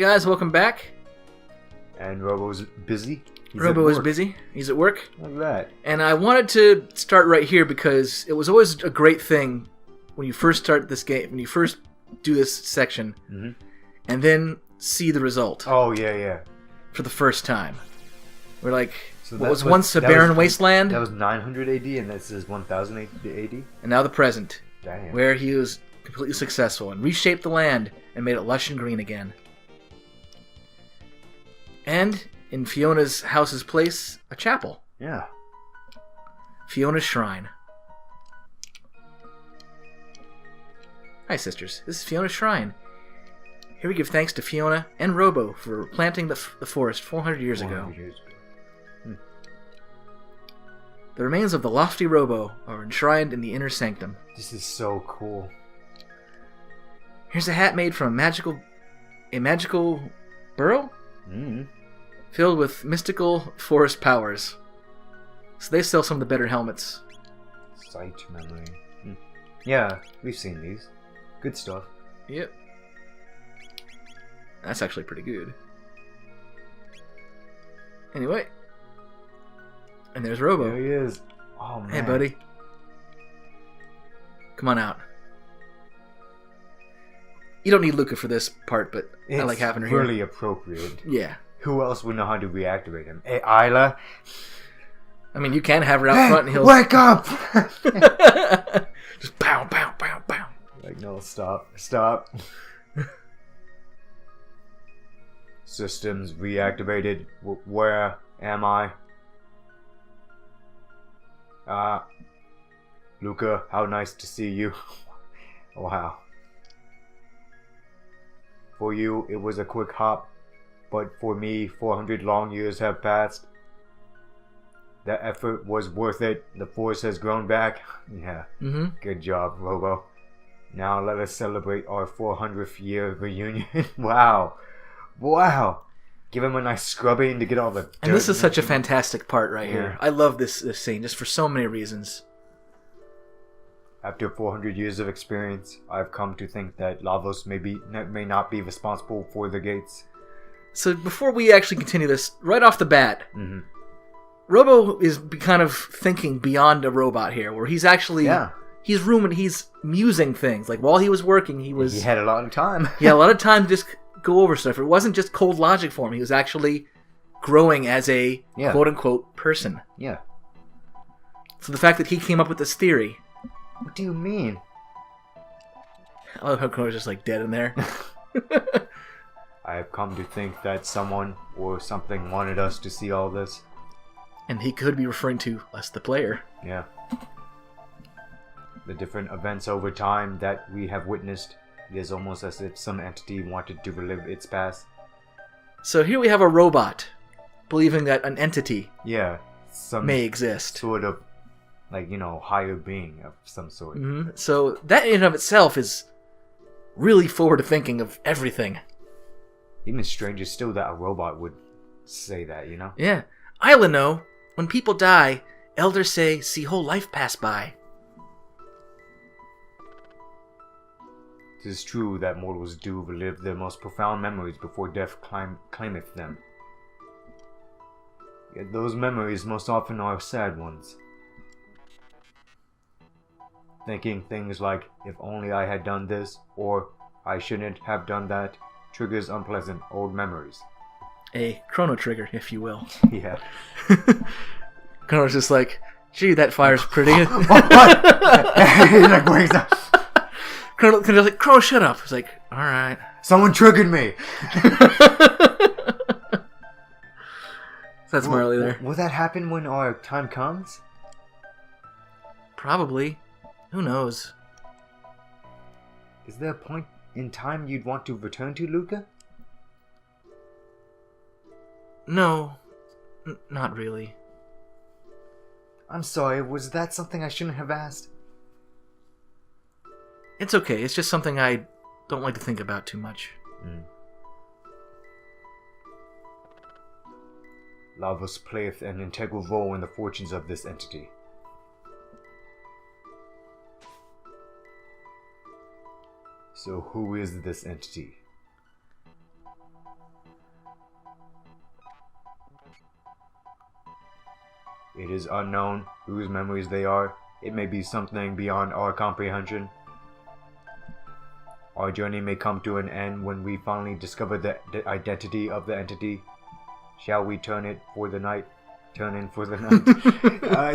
guys, welcome back. And Robo's busy. Robo is busy. He's at work. Look at that. And I wanted to start right here because it was always a great thing when you first start this game, when you first do this section, and then see the result. Oh, yeah. For the first time. We're like, So what was once a barren wasteland? That was 900 AD, and this is 1000 AD? And now the present. Damn. Where he was completely successful and reshaped the land and made it lush and green again. And in Fiona's house's place, a chapel. Yeah. Fiona's Shrine. Hi, sisters. This is Fiona's Shrine. Here we give thanks to Fiona and Robo for planting the forest 400 years ago. The remains of the lofty Robo are enshrined in the inner sanctum. This is so cool. Here's a hat made from a magical burrow? Filled with mystical forest powers. So they sell some of the better helmets. Sight memory. Yeah, we've seen these. Good stuff. Yep. That's actually pretty good. Anyway. And there's Robo. There he is. Oh, man. Hey, buddy. Come on out. You don't need Lucca for this part, but I like having her here. It's really appropriate. Yeah. Who else would know how to reactivate him? Hey, Isla? I mean, you can have her out front and he'll... Wake up! Just pow, pow, pow, pow. Like, no, stop. Systems reactivated. Where am I? Lucca, how nice to see you. Wow. For you, it was a quick hop, but for me, 400 long years have passed. The effort was worth it. The force has grown back. Yeah. Good job, Robo. Now let us celebrate our 400th year reunion. Wow. Give him a nice scrubbing to get all the dirt. And this is such a fantastic part right here. I love this scene just for so many reasons. After 400 years of experience, I've come to think that Lavos may not be responsible for the gates. So before we actually continue this, right off the bat, Robo is kind of thinking beyond a robot here, where he's actually he's musing things. Like while he was working, he had a lot of time. He had a lot of time to just go over stuff. It wasn't just cold logic for him. He was actually growing as a quote-unquote person. Yeah. So the fact that he came up with this theory... What do you mean? I love how Chrono's just like dead in there. I have come to think that someone or something wanted us to see all this. And he could be referring to us, the player. Yeah. The different events over time that we have witnessed, it is almost as if some entity wanted to relive its past. So here we have a robot believing that an entity may exist. Sort of, like, higher being of some sort. So that in and of itself is really forward thinking of everything. Even stranger still that a robot would say that, Yeah. Isla know, when people die, elders say, see whole life pass by. It is true that mortals do relive their most profound memories before death claimeth them. Yet those memories most often are sad ones. Thinking things like, if only I had done this, or I shouldn't have done that, triggers unpleasant old memories. A chrono trigger, if you will. Yeah. Chrono's just like, gee, that fire's pretty. What? He like wakes up. Chrono's like, Chrono, shut up. He's like, alright. Someone triggered me. That's Marley there. Will that happen when our time comes? Probably. Who knows? Is there a point in time you'd want to return to, Lucca? No. Not really. I'm sorry, was that something I shouldn't have asked? It's okay, it's just something I don't like to think about too much. Lavos playeth an integral role in the fortunes of this entity. So who is this entity? It is unknown whose memories they are. It may be something beyond our comprehension. Our journey may come to an end when we finally discover the identity of the entity. Shall we turn in for the night?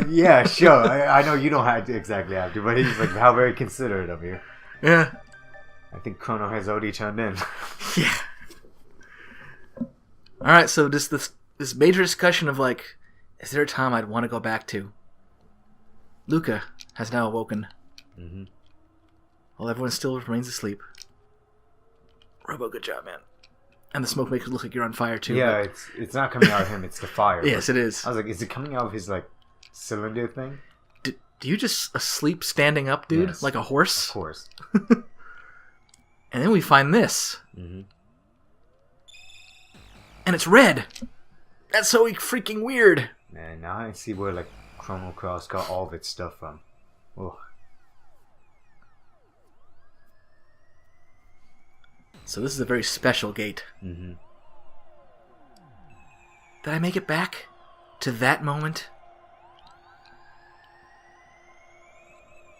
Yeah, sure. I know you don't exactly have to, but he's like, how very considerate of you. Yeah. I think Chrono has already turned in. Yeah. Alright, so this major discussion of like, is there a time I'd want to go back to? Lucca has now awoken. Mm-hmm. While everyone still remains asleep. Robo, good job, man. And the smoke makes it look like you're on fire too. Yeah, but... it's not coming out of him, it's the fire. Yes, it is. I was like, is it coming out of his like cylinder thing? Do you just asleep standing up, dude? Yes. Like a horse? Of course. And then we find this. Mm-hmm. And it's red. That's so freaking weird. Man, now I see where like Chrono Cross got all of its stuff from. Oh. So this is a very special gate. Mm-hmm. Did I make it back to that moment?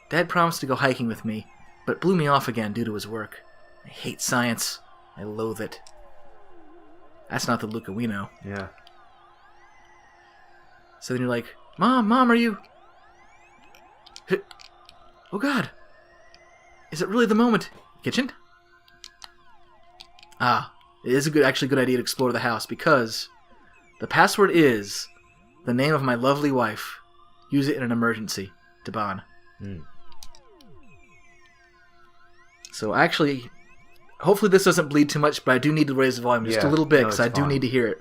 Dad promised to go hiking with me, but blew me off again due to his work. I hate science. I loathe it. That's not the Lucca we know. Yeah. So then you're like, Mom, are you... Oh God. Is it really the moment? Kitchen? Ah, it is actually a good idea to explore the house because the password is the name of my lovely wife. Use it in an emergency. Taban. So actually, hopefully this doesn't bleed too much, but I do need to raise the volume just a little bit because I do need to hear it.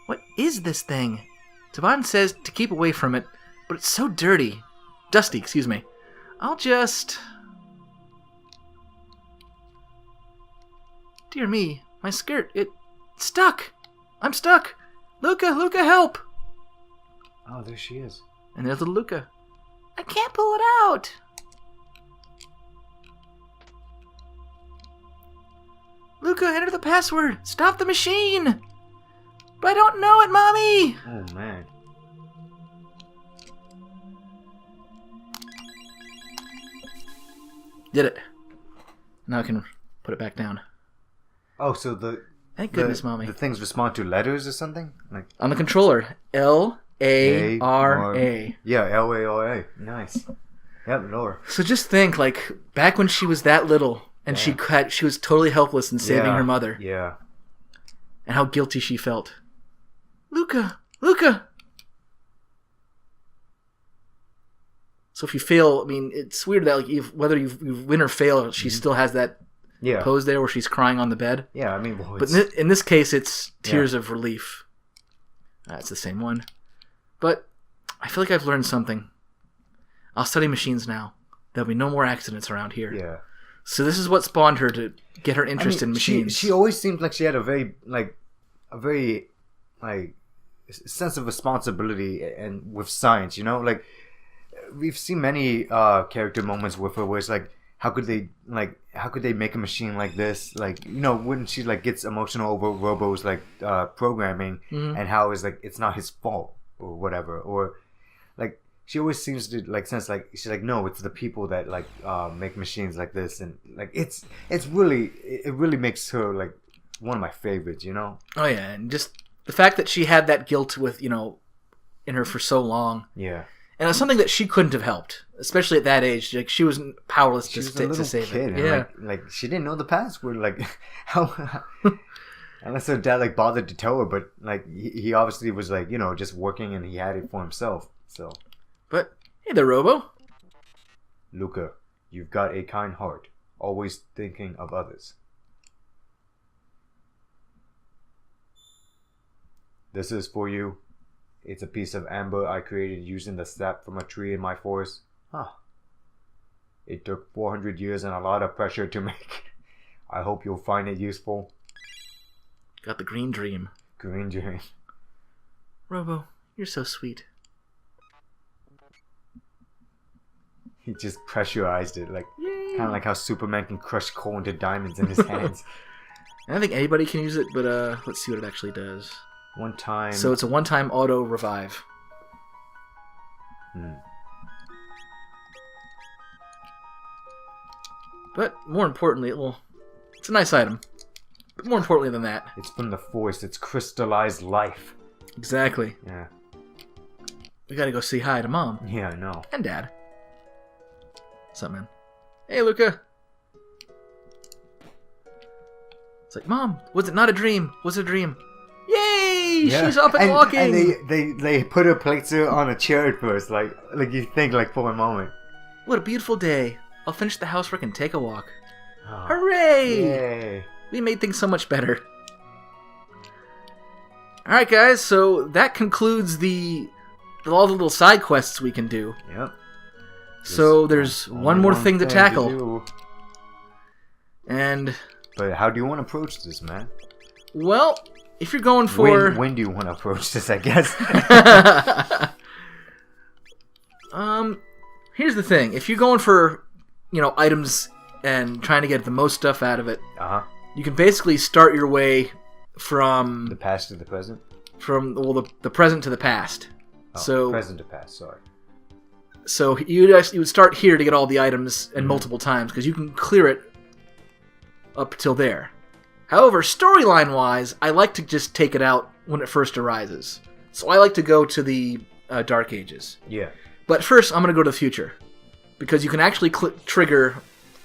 What is this thing? Taban says to keep away from it, but it's so dirty. Dusty, excuse me. I'll just... Dear me, my skirt, it's stuck. I'm stuck. Lucca, help! Oh, there she is. And there's little Lucca. I can't pull it out. Lucca, enter the password. Stop the machine. But I don't know it, Mommy. Oh, man. Did it. Now I can put it back down. Oh, so the... Thank goodness, Mommy. The things respond to letters or something? Like on the controller. L-A-R-A. Yeah, L-A-R-A. Nice. Yep, lower. So just think, like, back when she was that little, and she was totally helpless in saving her mother. Yeah. And how guilty she felt. Lucca! So if you fail, I mean, it's weird that like whether you win or fail, she still has that pose there where she's crying on the bed. Yeah, I mean... Well, but in this case, it's tears of relief. That's the same one. But I feel like I've learned something. I'll study machines now. There'll be no more accidents around here. Yeah. So this is what spawned her to get her interest in machines. She always seemed like she had a very sense of responsibility and with science, you know? Like, we've seen many character moments with her where it's like, how could they make a machine like this? Like, you know, when she like gets emotional over Robo's like programming and how it's like it's not his fault or whatever, or like she always seems to like sense like she's like, no, it's the people that like make machines like this, and like it really makes her like one of my favorites, you know? Oh yeah, and just the fact that she had that guilt with, you know, in her for so long. Yeah. And it was something that she couldn't have helped, especially at that age. Like she was powerless to save kid, it. Yeah, like she didn't know the password. Like how, unless her dad like bothered to tell her. But like he obviously was like, you know, just working and he had it for himself. So, but hey there, Robo. Lucca, you've got a kind heart, always thinking of others. This is for you. It's a piece of amber I created using the sap from a tree in my forest. It took 400 years and a lot of pressure to make. I hope you'll find it useful. Got the green dream. Green dream. Robo, you're so sweet. He just pressurized it, like, Kind of like how Superman can crush coal into diamonds in his hands. I don't think anybody can use it, but let's see what it actually does. One time. So it's a one-time auto revive. But more importantly, it's a nice item. But more importantly than that, it's from the Force. It's crystallized life. Exactly. Yeah. We gotta go say hi to Mom. Yeah, I know. And Dad. What's up, man? Hey, Lucca. It's like, Mom, was it not a dream? Was it a dream? Yay! Yeah. She's up and walking. And they put her plates on a chair at first, like you think, like for a moment. What a beautiful day! I'll finish the housework and take a walk. Oh, hooray! Yay! We made things so much better. All right, guys. So that concludes all the little side quests we can do. Yep. So there's one more thing to tackle. But how do you want to approach this, man? Well, if you're going for... When do you want to approach this, I guess? Here's the thing. If you're going for, items and trying to get the most stuff out of it, you can basically start your way from... The past to the present? From, the present to the past. Oh, present to past, sorry. So you would start here to get all the items and multiple times, because you can clear it up till there. However, storyline-wise, I like to just take it out when it first arises. So I like to go to the Dark Ages. Yeah. But first, I'm going to go to the future. Because you can actually trigger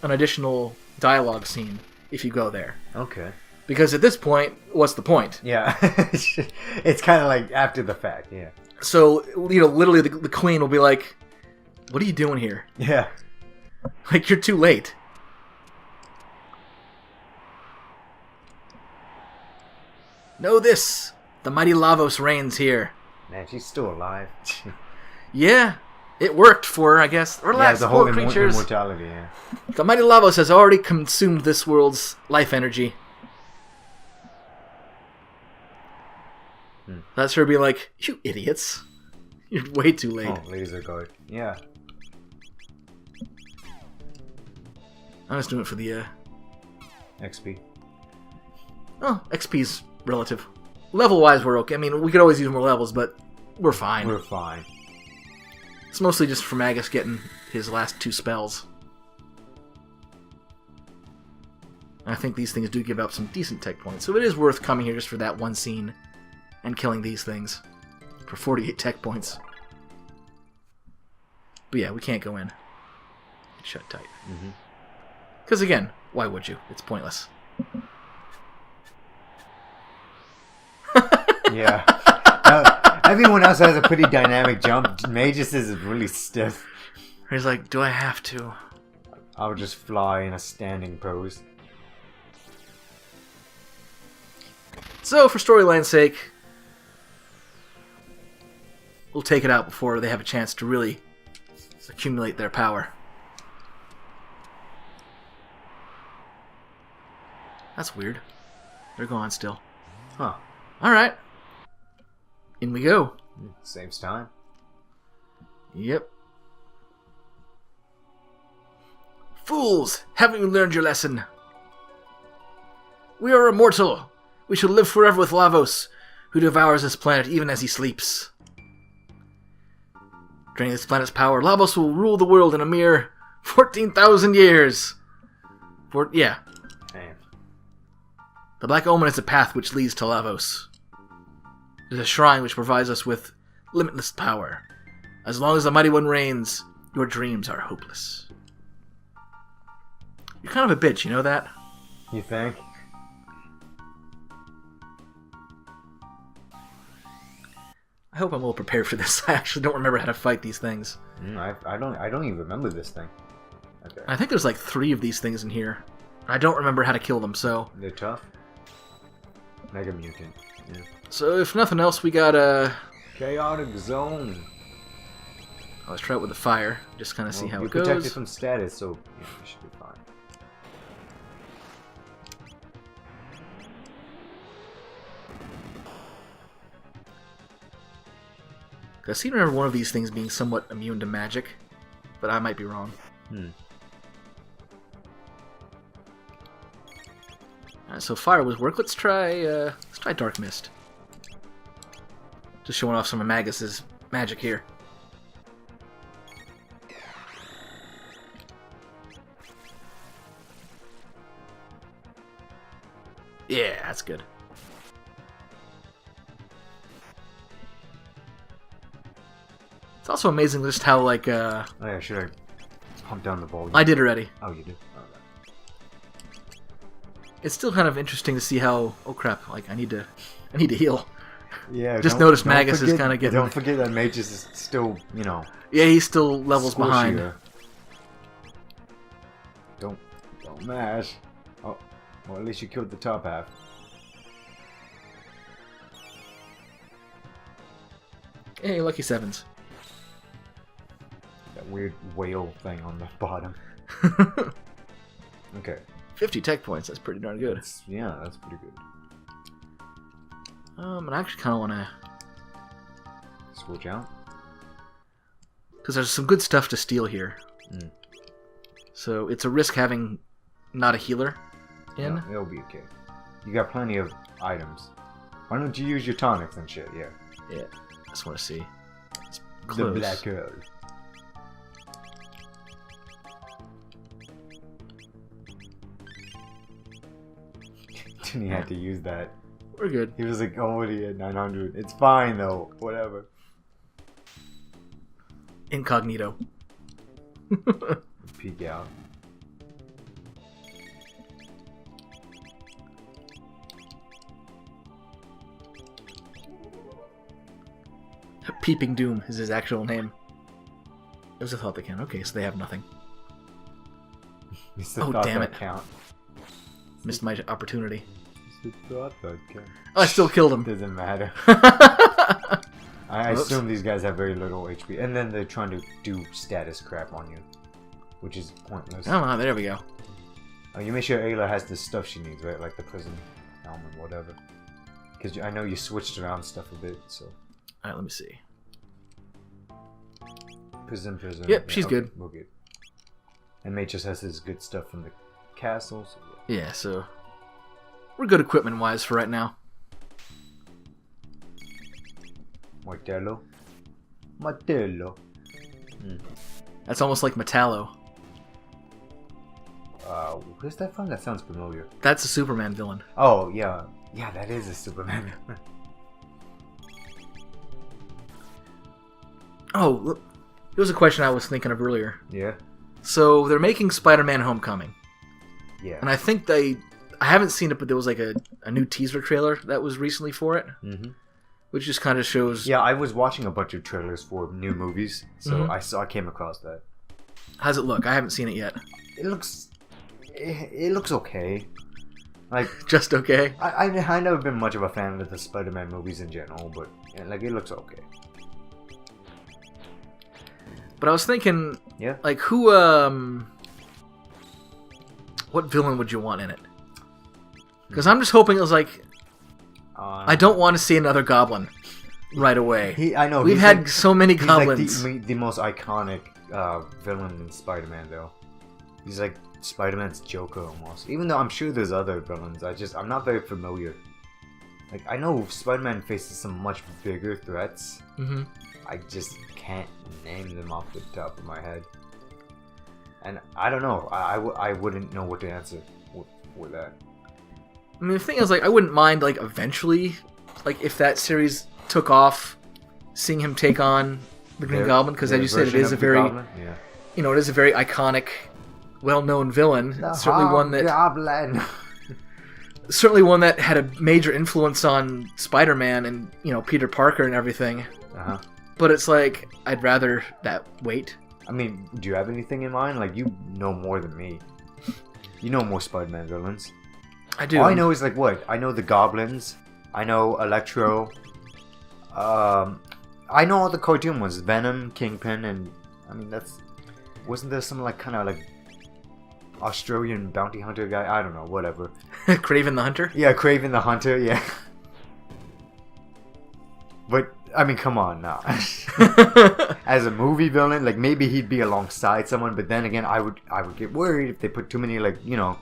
an additional dialogue scene if you go there. Okay. Because at this point, what's the point? Yeah. It's kind of like after the fact, yeah. So, literally the queen will be like, what are you doing here? Yeah. Like, you're too late. Know this. The mighty Lavos reigns here. Man, she's still alive. Yeah. It worked for her, I guess. Relax, the whole creatures. Immortality, yeah. The mighty Lavos has already consumed this world's life energy. That's her being like, you idiots. You're way too late. Oh, laser guard. Yeah. I'm just doing it for the, XP. Oh, XP's relative. Level-wise, we're okay. I mean, we could always use more levels, but we're fine. We're fine. It's mostly just for Magus getting his last 2 spells. I think these things do give up some decent tech points, so it is worth coming here just for that one scene and killing these things for 48 tech points. But yeah, we can't go in. It's shut tight. Because again, why would you? It's pointless. Yeah. Everyone else has a pretty dynamic jump. Magus is really stiff. He's like, do I have to? I'll just fly in a standing pose. So, for storyline's sake, we'll take it out before they have a chance to really accumulate their power. That's weird. They're gone still. Huh. Alright. In we go. Saves time. Yep. Fools! Haven't you learned your lesson? We are immortal. We shall live forever with Lavos, who devours this planet even as he sleeps. Draining this planet's power, Lavos will rule the world in a mere 14,000 years. Yeah. Damn. The Black Omen is a path which leads to Lavos. It is a shrine which provides us with limitless power. As long as the Mighty One reigns, your dreams are hopeless. You're kind of a bitch, you know that? You think? I hope I'm well prepared for this. I actually don't remember how to fight these things. I don't even remember this thing. Okay. I think there's like 3 of these things in here. I don't remember how to kill them, so... They're tough? Mega Mutant. Yeah. So if nothing else, we got a... Chaotic Zone. Let's try it with the fire. Just kind of see how it goes. You're protected from status, so you should be fine. I seem to remember one of these things being somewhat immune to magic, but I might be wrong. Alright, so fire was work. Let's try Dark Mist. Just showing off some of Magus's magic here. Yeah, that's good. It's also amazing just how, like, Oh yeah, should I pump down the volume? I did already. Oh, you did? Oh, It's still kind of interesting to see how... Oh, crap. Like, I need to heal. yeah. Just noticed Magus is kind of getting... Don't forget that Magus is still, you know... Yeah, he's still levels squishier. behind. Don't mash. Oh, well, at least you killed the top half. Hey, lucky sevens. That weird whale thing on the bottom. Okay. 50 tech points. That's pretty darn good. Yeah, that's pretty good. And I actually kind of want to... Switch out? Because there's some good stuff to steal here. Mm. So it's a risk having not a healer in. Yeah, it'll be okay. You got plenty of items. Why don't you use your tonics and shit? Yeah. Yeah. I just want to see. It's The close. black hole. He had to use that. We're good. He was like already at 900. It's fine though. Whatever. Incognito. Peek out. Peeping Doom is his actual name. It was a thought that count. Okay, so they have nothing. It's the Oh, thought damn that it. count. Missed my opportunity. It's the thought that count. Oh, I still killed him. Doesn't matter. I I Whoops. assume these guys have very little HP, and then they're trying to do status crap on you, which is pointless. don't know. There we go. Oh, you make sure Ayla has the stuff she needs, right? Like the prison helmet, whatever. Because I know you switched around stuff a bit, so. Alright, let me see. Prison. Yep, she's okay, good. We're good. And Mate just has his good stuff from the castle, so yeah. Yeah, so we're good equipment-wise for right now. Martello. That's almost like Metallo. Where's that from? That sounds familiar. That's a Superman villain. Oh, yeah. Yeah, that is a Superman. Oh, look, there was a question I was thinking of earlier. Yeah? So they're making Spider-Man Homecoming. Yeah. And I think I haven't seen it, but there was like a new teaser trailer that was recently for it. Mm-hmm. Which just kind of shows... Yeah, I was watching a bunch of trailers for new movies, so Mhm. I came across that. How's it look? I haven't seen it yet. It looks okay. Like, Just okay. I never been much of a fan of the Spider-Man movies in general, but yeah, like it looks okay. But I was thinking, Yeah. like, who, what villain would you want in it? Because I'm just hoping it was like, I don't want to see another Goblin right away. I know We've he's had like, so many he's Goblins. like the most iconic villain in Spider-Man, though. He's like Spider-Man's Joker almost. Even though I'm sure there's other villains, I'm not very familiar. Like I know Spider-Man faces some much bigger threats. Mm-hmm. I just can't name them off the top of my head. And I don't know. I wouldn't know what to answer with that. I mean, the thing is, like, I wouldn't mind, like, eventually, like, if that series took off, seeing him take on the Green Goblin, because as you said, it is a very, you know, it is a very iconic, well-known villain. Certainly one that, Goblin. certainly one that had a major influence on Spider-Man and, you know, Peter Parker and everything. Uh-huh. But it's like, I'd rather that wait. I mean, do you have anything in mind? Like, you know more than me. You know more Spider-Man villains. I do. All I know is, like, what? I know the Goblins. I know Electro. I know all the cartoon ones. Venom, Kingpin, and... I mean, that's... Wasn't there some, like, kind of, like... Australian bounty hunter guy? I don't know, whatever. Kraven the Hunter? Yeah, Kraven the Hunter, yeah. But, I mean, come on now. As a movie villain, like, maybe he'd be alongside someone, but then again, I would get worried if they put too many, like, you know...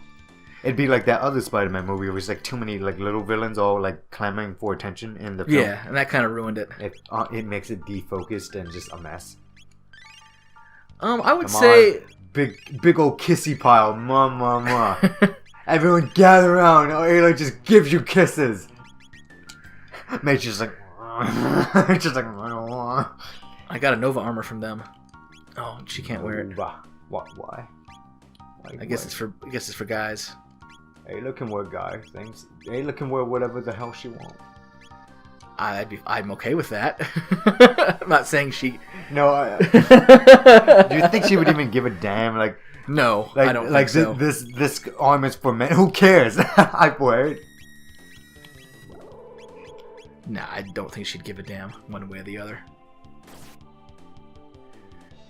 It'd be like that other Spider-Man movie where it's like too many like little villains all like clamoring for attention in the film. Yeah, and that kind of ruined it. It makes it defocused and just a mess. I would say big old kissy pile, ma. Everyone gather around. Ayla just gives you kisses. Mate's just like, just like. I got a Nova armor from them. Oh, she can't wear it. Why? I guess it's for guys. Ayla can wear guy things. Ayla can wear whatever the hell she wants. I'm okay with that. I'm not saying she. No. Do you think she would even give a damn? Like, no, I don't think so. This arm is for men. Who cares? I wear it. Nah, I don't think she'd give a damn one way or the other.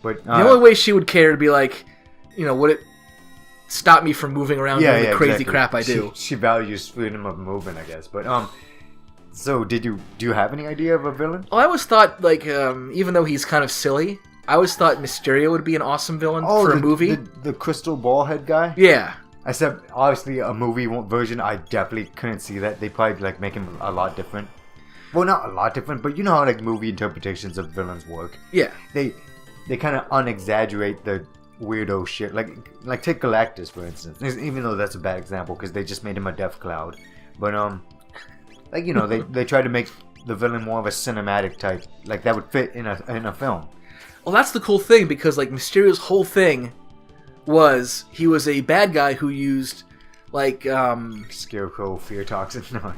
But the only way she would care to be like, would it stop me from moving around doing the crazy crap I do? She values freedom of movement, I guess. But so do you have any idea of a villain? Well, I always thought like even though he's kind of silly, I always thought Mysterio would be an awesome villain for a movie. The crystal ball head guy. Yeah. Except obviously a movie version, I definitely couldn't see that. They probably like make him a lot different. Well, not a lot different, but you know how like movie interpretations of villains work. Yeah. They kind of unexaggerate the weirdo shit. Like take Galactus for instance. Even though that's a bad example because they just made him a death cloud. But they try to make the villain more of a cinematic type. Like that would fit in a film. Well, that's the cool thing because like Mysterio's whole thing was he was a bad guy who used like Scarecrow fear toxin. No.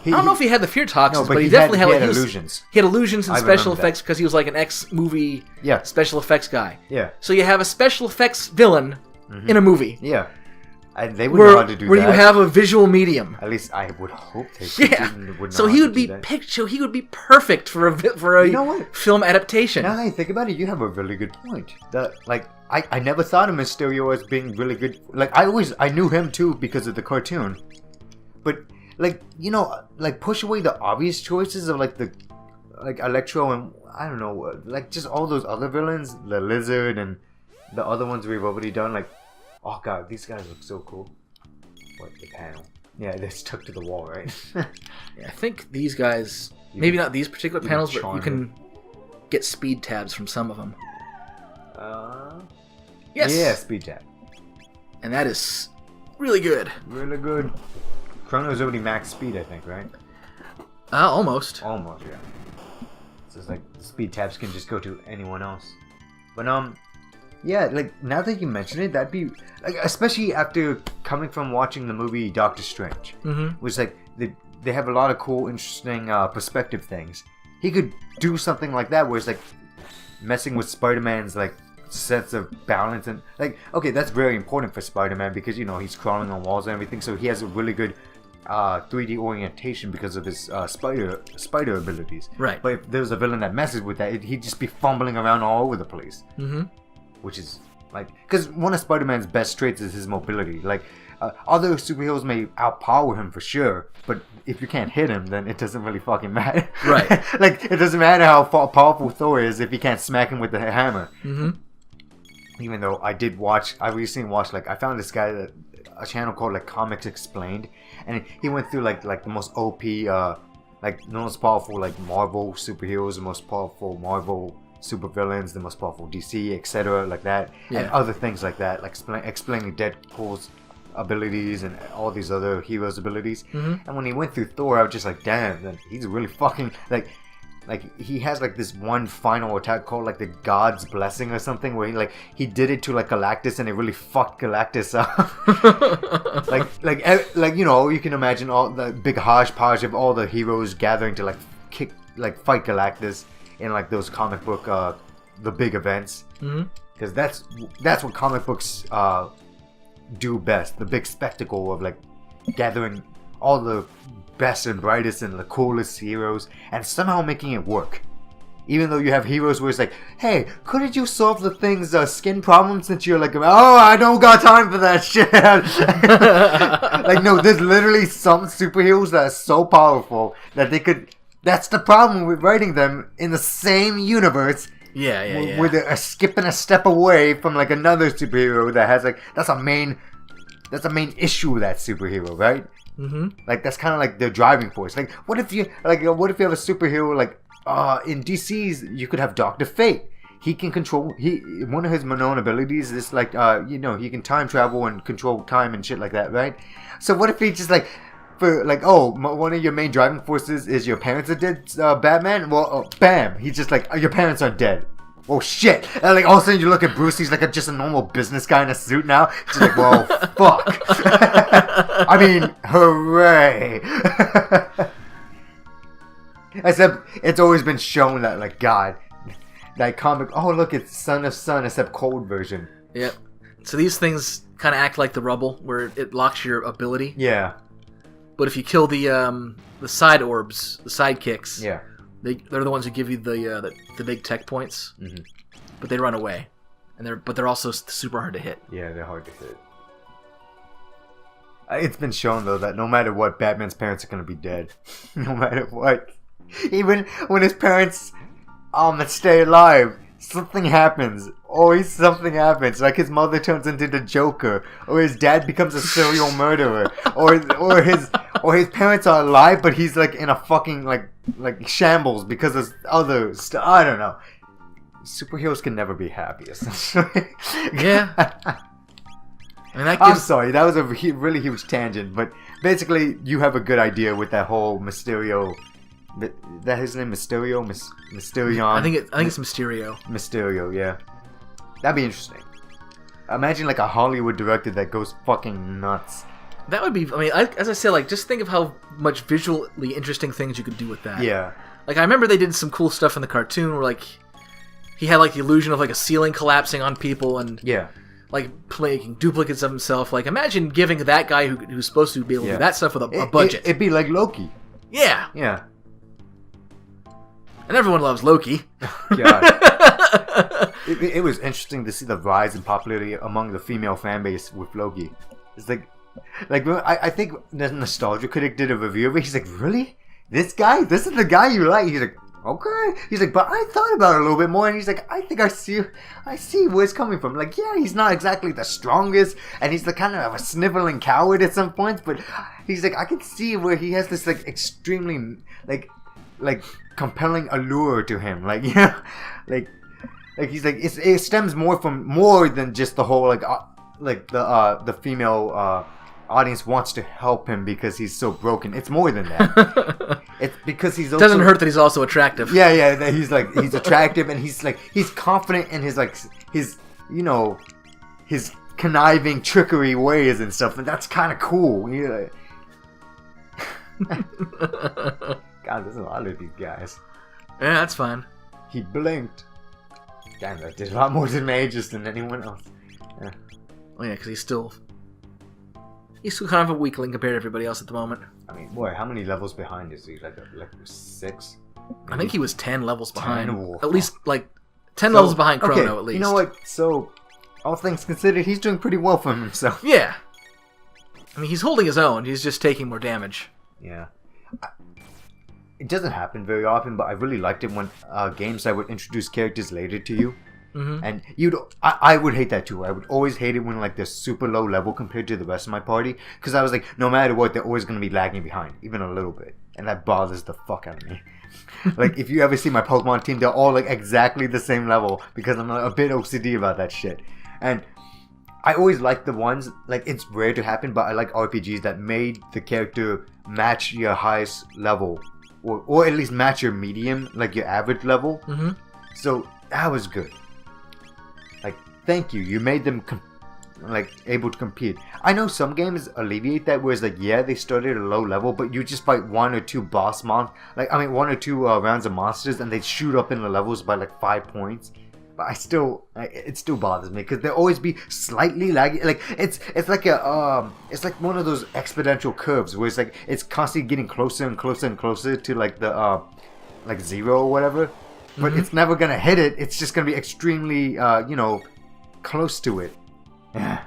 I don't know if he had the fear toxins, no, but he definitely had illusions. He had illusions and special effects because he was like an ex-movie special effects guy. Yeah. So you have a special effects villain in a movie. Yeah. And they would know how to do that. Where you have a visual medium. At least I would hope they would. So he would be he would be perfect for a film adaptation. Now that I think about it, you have a really good point. I never thought of Mysterio as being really good. Like I knew him too because of the cartoon, but. Push away the obvious choices of Electro and I don't know, just all those other villains, the Lizard and the other ones we've already done. Like, oh god, these guys look so cool. What the panel? Yeah, they're stuck to the wall, right? Yeah, I think these guys, maybe not these particular panels, but you can get speed tabs from some of them. Yes. Yeah, speed tab. And that is really good. Really good. Chrono's already max speed, I think, right? Almost. Almost, yeah. So it's like the speed tabs can just go to anyone else. But yeah, like now that you mention it, that'd be like especially after coming from watching the movie Doctor Strange, which like they have a lot of cool, interesting perspective things. He could do something like that, where it's like messing with Spider-Man's like sense of balance and like okay, that's very important for Spider-Man because he's crawling on walls and everything, so he has a really good 3D orientation because of his spider abilities. Right. But if there's a villain that messes with that, he'd just be fumbling around all over the place. Which is like because one of Spider-Man's best traits is his mobility. Like other superheroes may outpower him for sure, but if you can't hit him, then it doesn't really fucking matter. Right. Like it doesn't matter how powerful Thor is if you can't smack him with the hammer. Even though I recently watched I found this guy a channel called like Comics Explained, and he went through like the most OP the most powerful Marvel superheroes, the most powerful Marvel supervillains, the most powerful DC, etc. like that, and other things like that, like explaining Deadpool's abilities and all these other heroes' abilities. And when he went through Thor, I was just like, damn, he's really fucking like he has this one final attack called the God's Blessing or something, where he did it to Galactus and it really fucked Galactus up. You can imagine all the big hodgepodge of all the heroes gathering to fight Galactus in those comic book the big events, because that's what comic books do best, the big spectacle of gathering all the best and brightest and the coolest heroes and somehow making it work. Even though you have heroes where it's hey, couldn't you solve the thing's skin problem, since you're oh, I don't got time for that shit. No, there's literally some superheroes that are so powerful that they could. That's the problem with writing them in the same universe. Yeah. Where they're skipping a step away from another superhero that has that's a main that's the main issue with that superhero, right? Mm-hmm. Like that's kind of like their driving force. Like what if you have a superhero like in DC's you could have Dr. Fate. He can control. One of his known abilities is like he can time travel and control time and shit like that, right? So what if he just like for like one of your main driving forces is your parents are dead, Batman? Well, bam, he's just like your parents are dead. Oh shit! And like all of a sudden you look at Bruce, he's like just a normal business guy in a suit now. He's like, well, fuck. I mean, hooray! Except it's always been shown that like God, that comic. Oh look, it's Son of Sun, except cold version. Yep. So these things kind of act like the rubble, where it locks your ability. Yeah. But if you kill the side orbs, the sidekicks, yeah. They're the ones who give you the big tech points, mm-hmm. but they run away, but they're also super hard to hit. Yeah, they're hard to hit. It's been shown though that no matter what, Batman's parents are gonna be dead. No matter what, even when his parents stay alive, something happens. Always something happens. Like his mother turns into the Joker, or his dad becomes a serial murderer, or his parents are alive, but he's like in a fucking like shambles because of other stuff. I don't know. Superheroes can never be happy, essentially. Yeah. I mean, I'm sorry, that was a really huge tangent, but basically, you have a good idea with that whole Mysterio. Is that his name, Mysterio? Mysterion? I think it's Mysterio. Mysterio, yeah. That'd be interesting. Imagine like a Hollywood director that goes fucking nuts. That would be. I mean, as I said, like just think of how much visually interesting things you could do with that. Yeah. Like I remember they did some cool stuff in the cartoon where like he had like the illusion of like a ceiling collapsing on people and like making duplicates of himself. Like imagine giving that guy who's supposed to be able to do that stuff with a budget. It'd be like Loki. Yeah. Yeah. And everyone loves Loki. God. It was interesting to see the rise in popularity among the female fan base with Loki. It's like I think the Nostalgia Critic did a review of it. He's like, really? This guy? This is the guy you like? He's like, okay. He's like, but I thought about it a little bit more, and he's like, I think I see where it's coming from. Like, yeah, he's not exactly the strongest, and he's the kind of a sniveling coward at some points, but he's like, I can see where he has this like extremely like compelling allure to him. Like, yeah, like he's like it stems more than just the whole the female audience wants to help him because he's so broken. It's more than that. It's because he's also, doesn't hurt that he's also attractive. Yeah, that he's attractive and he's confident in his his conniving trickery ways and stuff, and that's kind of cool. Yeah. God, there's a lot of these guys. Yeah, that's fine. He blinked. Damn, that did a lot more damage than anyone else. Yeah. Oh yeah, because he's still kind of a weakling compared to everybody else at the moment. I mean, boy, how many levels behind is he? Like 6? Maybe? I think he was 10 levels behind. 10? At least, 10 levels behind Chrono, okay, at least. You know what? So, all things considered, he's doing pretty well for himself. Yeah. I mean, he's holding his own. He's just taking more damage. Yeah. It doesn't happen very often, but I really liked it when games that would introduce characters later to you. Mm-hmm. And I would hate that too. I would always hate it when they're super low level compared to the rest of my party, because I was like, no matter what, they're always going to be lagging behind, even a little bit, and that bothers the fuck out of me. Like if you ever see my Pokemon team, they're all exactly the same level because I'm a bit OCD about that shit. And I always like the ones it's rare to happen, but I like RPGs that made the character match your highest level, or at least match your medium, your average level. Mm-hmm. So that was good. Thank you. You made them able to compete. I know some games alleviate that, whereas they started at a low level, but you just fight 1 or 2 boss monsters, 1 or 2 rounds of monsters, and they shoot up in the levels by 5 points. But it still bothers me because they'll always be slightly laggy. It's like one of those exponential curves where it's constantly getting closer and closer and closer to the 0 or whatever. But it's never gonna hit it. It's just gonna be extremely close to it. Yeah.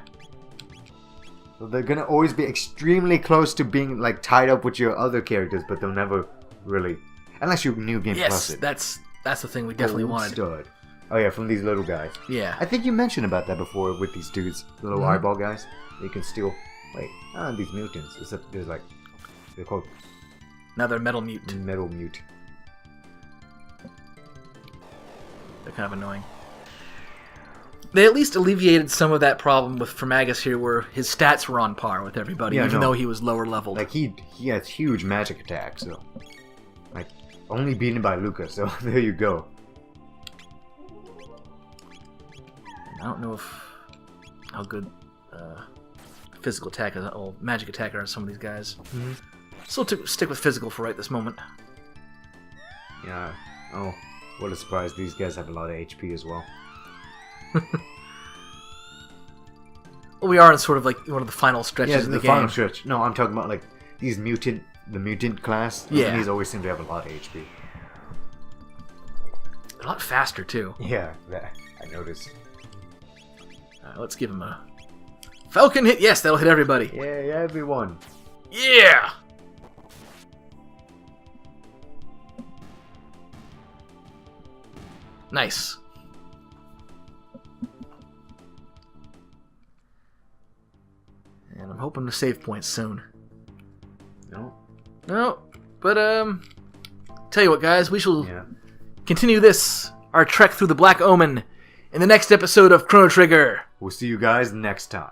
So they're gonna always be extremely close to being tied up with your other characters, but they'll never really, unless you New Game Plus it. Yes, that's the thing we definitely wanted. Stud. Oh yeah, from these little guys. Yeah. I think you mentioned about that before with these dudes, the little eyeball guys. You can steal. Wait, these mutants. There's like... They're called... Another metal mute. Metal mute. They're kind of annoying. They at least alleviated some of that problem with Fermagus here, where his stats were on par with everybody, even though he was lower leveled. Like, he has huge magic attacks, so... Like, only beaten by Lucca, so there you go. I don't know how good physical attack is, or magic attack are some of these guys. Mm-hmm. Still stick with physical for right this moment. Yeah. Oh, what a surprise. These guys have a lot of HP as well. Well, we are in sort of like one of the final stretches of the game. Yeah, the final stretch. No, I'm talking about like these the mutant class. Yeah. These always seem to have a lot of HP. They're a lot faster, too. Yeah, I noticed. Let's give him a Falcon hit. Yes, that'll hit everybody. Yeah, everyone. Yeah! Nice. And I'm hoping to save points soon. No, but tell you what, guys, we shall continue our trek through the Black Omen in the next episode of Chrono Trigger. We'll see you guys next time.